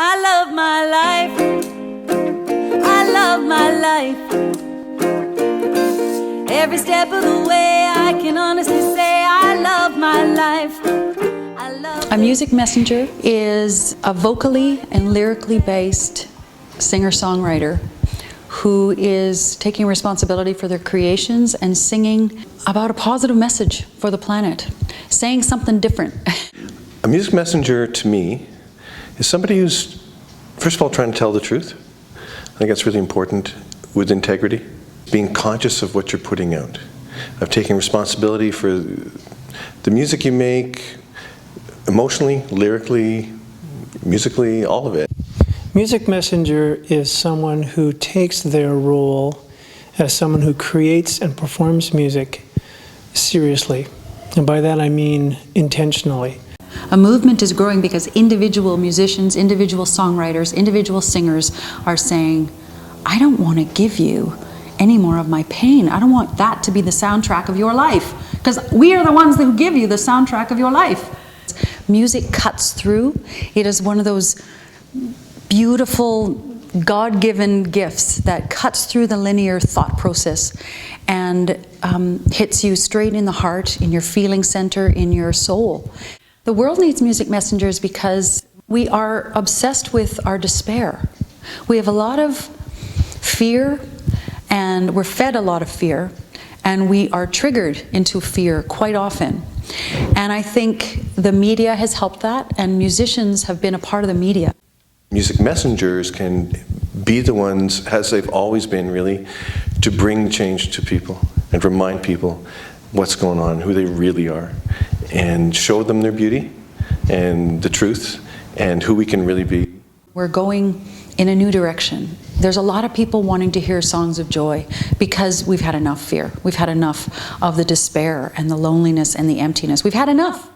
I love my life. I love my life. Every step of the way I can honestly say I love my life. A music messenger is a vocally and lyrically based singer-songwriter who is taking responsibility for their creations and singing about a positive message for the planet, saying something different. A music messenger, to me, is somebody who's, first of all, trying to tell the truth. I think that's really important, with integrity. Being conscious of what you're putting out, of taking responsibility for the music you make, emotionally, lyrically, musically, all of it. Music messenger is someone who takes their role as someone who creates and performs music seriously. And by that I mean intentionally. A movement is growing because individual musicians, individual songwriters, individual singers are saying, I don't want to give you any more of my pain. I don't want that to be the soundtrack of your life, because we are the ones who give you the soundtrack of your life. Music cuts through. It is one of those beautiful God-given gifts that cuts through the linear thought process and hits you straight in the heart, in your feeling center, in your soul. The world needs music messengers because we are obsessed with our despair. We have a lot of fear, and we're fed a lot of fear, and we are triggered into fear quite often. And I think the media has helped that, and musicians have been a part of the media. Music messengers can be the ones, as they've always been really, to bring change to people and remind people what's going on, who they really are, and show them their beauty and the truth and who we can really be. We're going in a new direction. There's a lot of people wanting to hear songs of joy because we've had enough fear. We've had enough of the despair and the loneliness and the emptiness. We've had enough.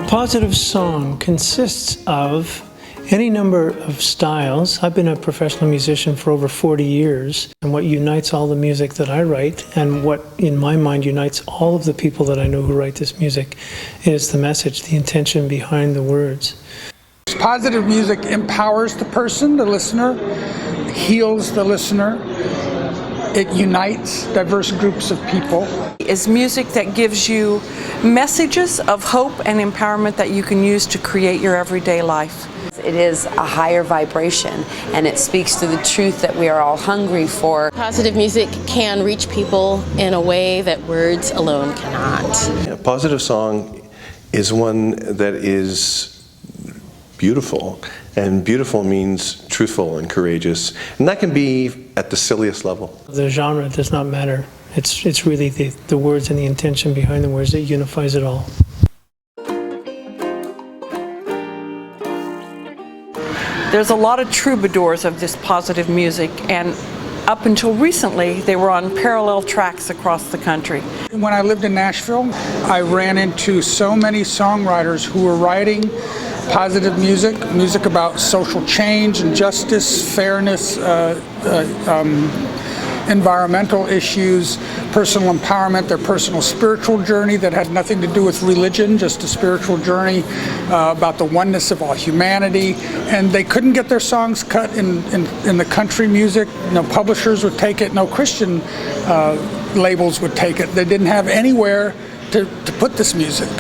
Positive song consists of any number of styles. I've been a professional musician for over 40 years, and what unites all the music that I write, and what in my mind unites all of the people that I know who write this music, is the message, the intention behind the words. Positive music empowers the person, the listener, heals the listener. It unites diverse groups of people. Is music that gives you messages of hope and empowerment that you can use to create your everyday life. It is a higher vibration, and it speaks to the truth that we are all hungry for. Positive music can reach people in a way that words alone cannot. A positive song is one that is beautiful, and beautiful means truthful and courageous, and that can be at the silliest level. The genre does not matter. It's really the words and the intention behind the words that unifies it all. There's a lot of troubadours of this positive music, and up until recently they were on parallel tracks across the country. When I lived in Nashville, I ran into so many songwriters who were writing positive music about social change and justice, fairness, environmental issues, personal empowerment, their personal spiritual journey that had nothing to do with religion, just a spiritual journey about the oneness of all humanity. And they couldn't get their songs cut in the country music. No publishers would take it, no Christian labels would take it. They didn't have anywhere to put this music.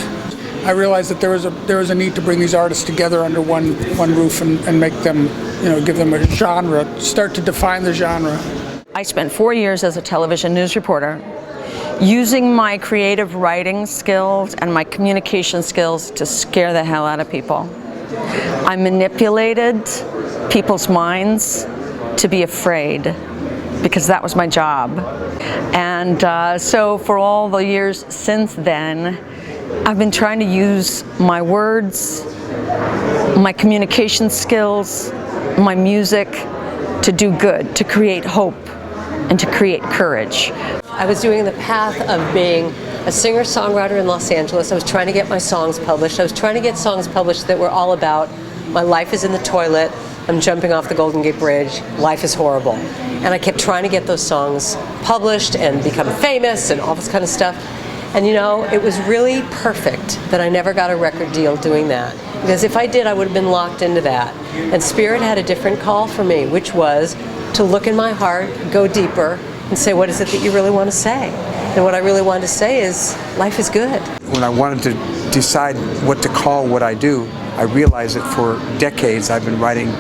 I realized that there was a need to bring these artists together under one roof and make them, give them a genre, start to define the genre. I spent 4 years as a television news reporter, using my creative writing skills and my communication skills to scare the hell out of people. I manipulated people's minds to be afraid, because that was my job. And so for all the years since then, I've been trying to use my words, my communication skills, my music to do good, to create hope, and to create courage. I was doing the path of being a singer-songwriter in Los Angeles. I was trying to get my songs published. I was trying to get songs published that were all about my life is in the toilet, I'm jumping off the Golden Gate Bridge, life is horrible. And I kept trying to get those songs published and become famous and all this kind of stuff. And you know, it was really perfect that I never got a record deal doing that. Because if I did, I would have been locked into that. And Spirit had a different call for me, which was to look in my heart, go deeper, and say, what is it that you really want to say? And what I really wanted to say is, life is good. When I wanted to decide what to call what I do, I realized that for decades I've been writing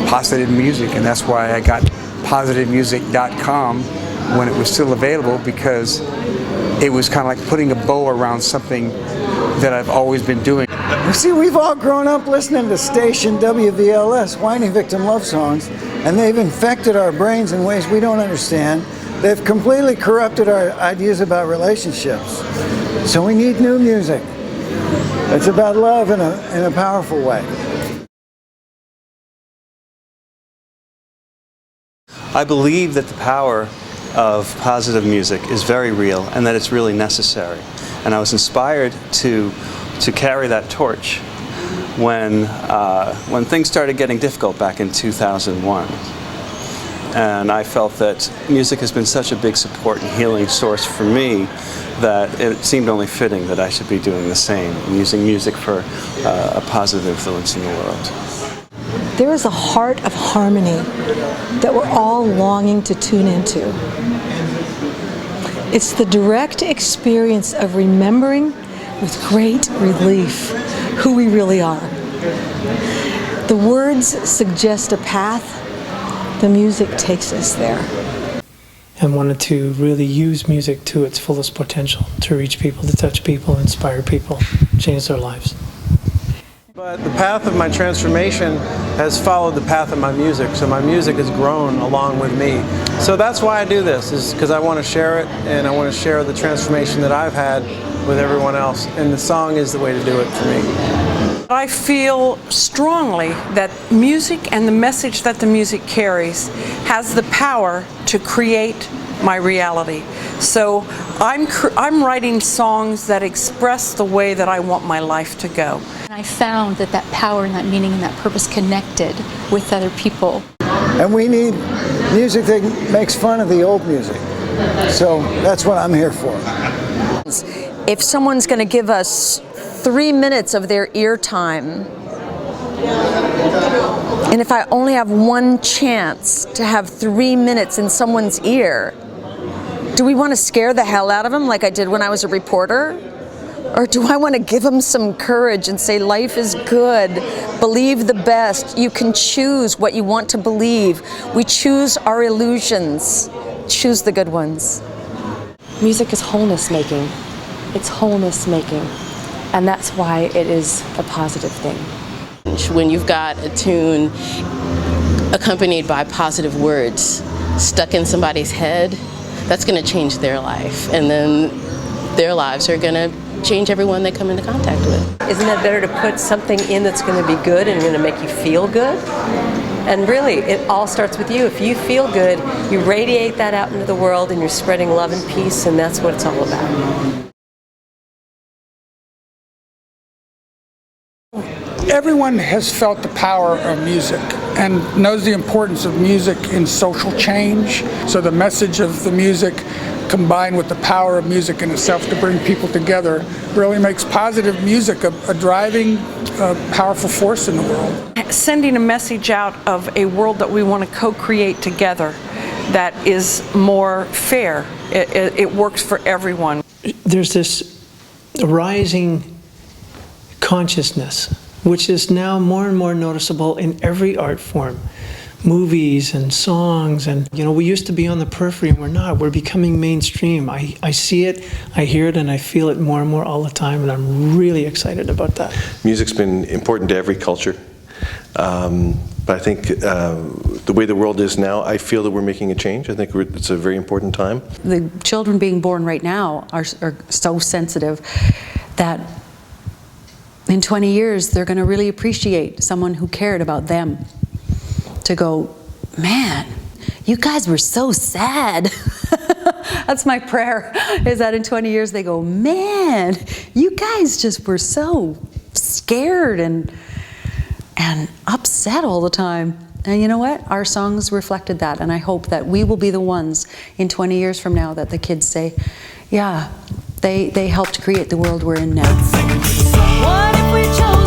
positive music, and that's why I got positivemusic.com when it was still available, because it was kind of like putting a bow around something that I've always been doing. You see, we've all grown up listening to station WVLS, whiny victim love songs, and they've infected our brains in ways we don't understand. They've completely corrupted our ideas about relationships. So we need new music. It's about love in a powerful way. I believe that the power of positive music is very real and that it's really necessary. And I was inspired to carry that torch when things started getting difficult back in 2001. And I felt that music has been such a big support and healing source for me that it seemed only fitting that I should be doing the same and using music for a positive influence in the world. There is a heart of harmony that we're all longing to tune into. It's the direct experience of remembering with great relief who we really are. The words suggest a path. The music takes us there. And wanted to really use music to its fullest potential, to reach people, to touch people, inspire people, change their lives. But the path of my transformation has followed the path of my music, so my music has grown along with me. So that's why I do this, is because I want to share it, and I want to share the transformation that I've had with everyone else, and the song is the way to do it for me. I feel strongly that music and the message that the music carries has the power to create my reality. So I'm writing songs that express the way that I want my life to go. And I found that power and that meaning and that purpose connected with other people. And we need music that makes fun of the old music. So that's what I'm here for. If someone's going to give us 3 minutes of their ear time, and if I only have one chance to have 3 minutes in someone's ear, do we want to scare the hell out of them like I did when I was a reporter? Or do I want to give them some courage and say life is good, believe the best, you can choose what you want to believe, we choose our illusions, choose the good ones. Music is wholeness making. It's wholeness making. And that's why it is a positive thing. When you've got a tune accompanied by positive words stuck in somebody's head, that's going to change their life. And then their lives are going to change everyone they come into contact with. Isn't it better to put something in that's going to be good and going to make you feel good? And really, it all starts with you. If you feel good, you radiate that out into the world and you're spreading love and peace, and that's what it's all about. Everyone has felt the power of music and knows the importance of music in social change. So the message of the music combined with the power of music in itself to bring people together really makes positive music a driving, powerful force in the world. Sending a message out of a world that we want to co-create together that is more fair. It works for everyone. There's this rising consciousness, which is now more and more noticeable in every art form. Movies and songs, and we used to be on the periphery and we're not. We're becoming mainstream. I see it, I hear it, and I feel it more and more all the time, and I'm really excited about that. Music's been important to every culture. But I think the way the world is now, I feel that we're making a change. I think it's a very important time. The children being born right now are so sensitive that in 20 years, they're going to really appreciate someone who cared about them. To go, man, you guys were so sad. That's my prayer, is that in 20 years they go, man, you guys just were so scared and upset all the time. And you know what? Our songs reflected that, and I hope that we will be the ones in 20 years from now that the kids say, yeah, They helped create the world we're in now. What if we chose